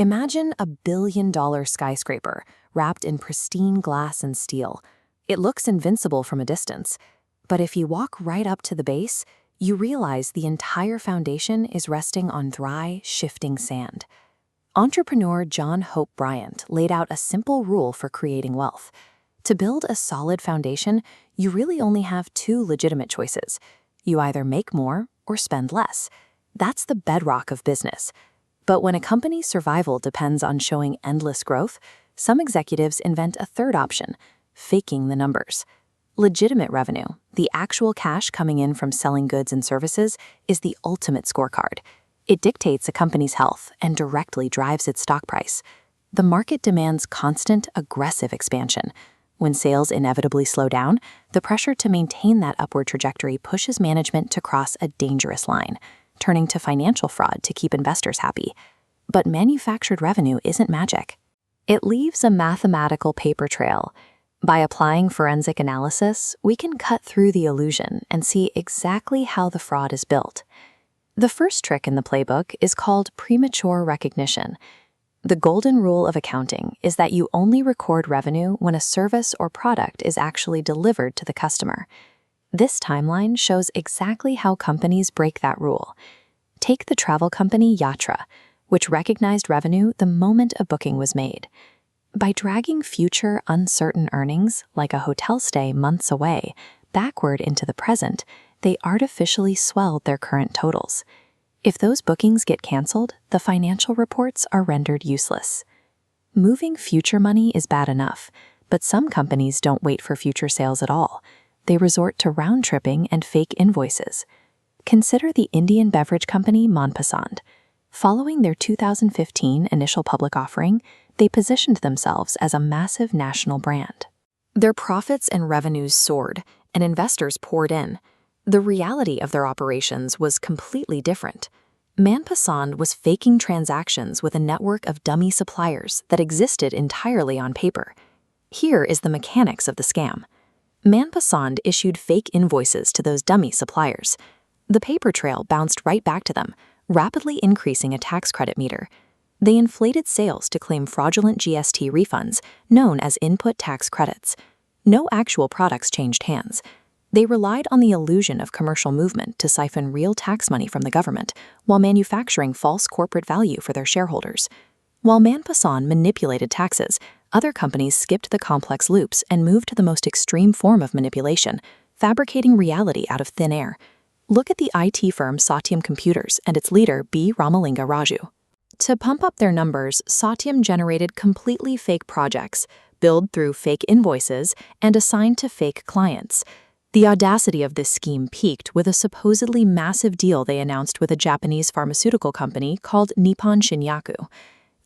Imagine a billion-dollar skyscraper wrapped in pristine glass and steel. It looks invincible from a distance, but if you walk right up to the base, you realize the entire foundation is resting on dry, shifting sand. Entrepreneur John Hope Bryant laid out a simple rule for creating wealth. To build a solid foundation, you really only have two legitimate choices. You either make more or spend less. That's the bedrock of business. But when a company's survival depends on showing endless growth, some executives invent a third option: faking the numbers. Legitimate revenue, the actual cash coming in from selling goods and services, is the ultimate scorecard. It dictates a company's health and directly drives its stock price. The market demands constant, aggressive expansion. When sales inevitably slow down, the pressure to maintain that upward trajectory pushes management to cross a dangerous line, turning to financial fraud to keep investors happy. But manufactured revenue isn't magic. It leaves a mathematical paper trail. By applying forensic analysis, we can cut through the illusion and see exactly how the fraud is built. The first trick in the playbook is called premature recognition. The golden rule of accounting is that you only record revenue when a service or product is actually delivered to the customer. This timeline shows exactly how companies break that rule. Take the travel company Yatra, which recognized revenue the moment a booking was made. By dragging future uncertain earnings, like a hotel stay months away, backward into the present, they artificially swelled their current totals. If those bookings get canceled, the financial reports are rendered useless. Moving future money is bad enough, but some companies don't wait for future sales at all. They resort to round-tripping and fake invoices. Consider the Indian beverage company Monpasand. Following their 2015 initial public offering, they positioned themselves as a massive national brand. Their profits and revenues soared, and investors poured in. The reality of their operations was completely different. Monpasand was faking transactions with a network of dummy suppliers that existed entirely on paper. Here is the mechanics of the scam. Monpasand issued fake invoices to those dummy suppliers. The paper trail bounced right back to them, rapidly increasing a tax credit meter. They inflated sales to claim fraudulent GST refunds, known as input tax credits. No actual products changed hands. They relied on the illusion of commercial movement to siphon real tax money from the government, while manufacturing false corporate value for their shareholders. While Monpasand manipulated taxes, other companies skipped the complex loops and moved to the most extreme form of manipulation, fabricating reality out of thin air. Look at the IT firm Satyam Computers and its leader B. Ramalinga Raju. To pump up their numbers, Satyam generated completely fake projects, billed through fake invoices, and assigned to fake clients. The audacity of this scheme peaked with a supposedly massive deal they announced with a Japanese pharmaceutical company called Nippon Shinyaku.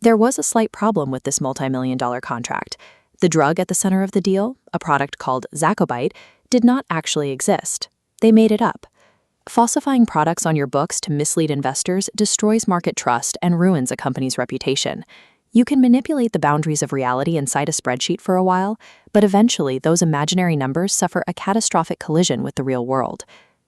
There was a slight problem with this multi-million-dollar contract. The drug at the center of the deal, a product called Zacobite, did not actually exist. They made it up. Falsifying products on your books to mislead investors destroys market trust and ruins a company's reputation. You can manipulate the boundaries of reality inside a spreadsheet for a while, but eventually those imaginary numbers suffer a catastrophic collision with the real world.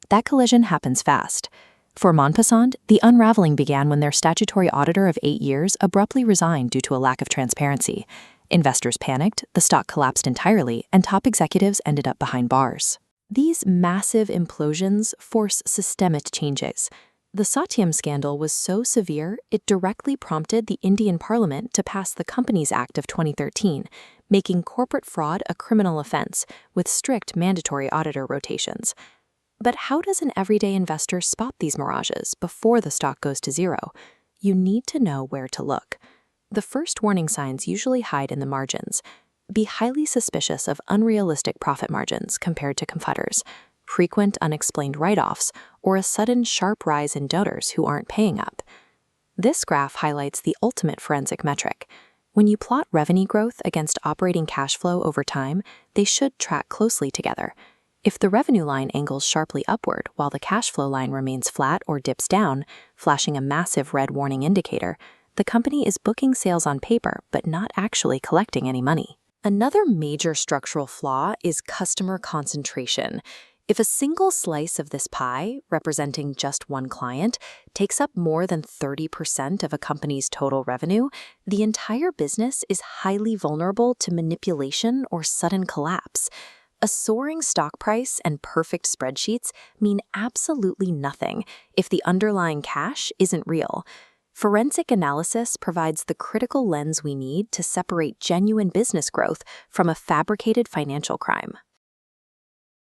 That collision happens fast. For Monpasand, the unraveling began when their statutory auditor of 8 years abruptly resigned due to a lack of transparency. Investors panicked, the stock collapsed entirely, and top executives ended up behind bars. These massive implosions force systemic changes. The Satyam scandal was so severe, it directly prompted the Indian Parliament to pass the Companies Act of 2013, making corporate fraud a criminal offense, with strict mandatory auditor rotations. But how does an everyday investor spot these mirages before the stock goes to zero? You need to know where to look. The first warning signs usually hide in the margins. Be highly suspicious of unrealistic profit margins compared to competitors, frequent unexplained write-offs, or a sudden sharp rise in donors who aren't paying up. This graph highlights the ultimate forensic metric. When you plot revenue growth against operating cash flow over time, they should track closely together. If the revenue line angles sharply upward while the cash flow line remains flat or dips down, flashing a massive red warning indicator, the company is booking sales on paper but not actually collecting any money. Another major structural flaw is customer concentration. If a single slice of this pie, representing just one client, takes up more than 30% of a company's total revenue, the entire business is highly vulnerable to manipulation or sudden collapse. A soaring stock price and perfect spreadsheets mean absolutely nothing if the underlying cash isn't real. Forensic analysis provides the critical lens we need to separate genuine business growth from a fabricated financial crime.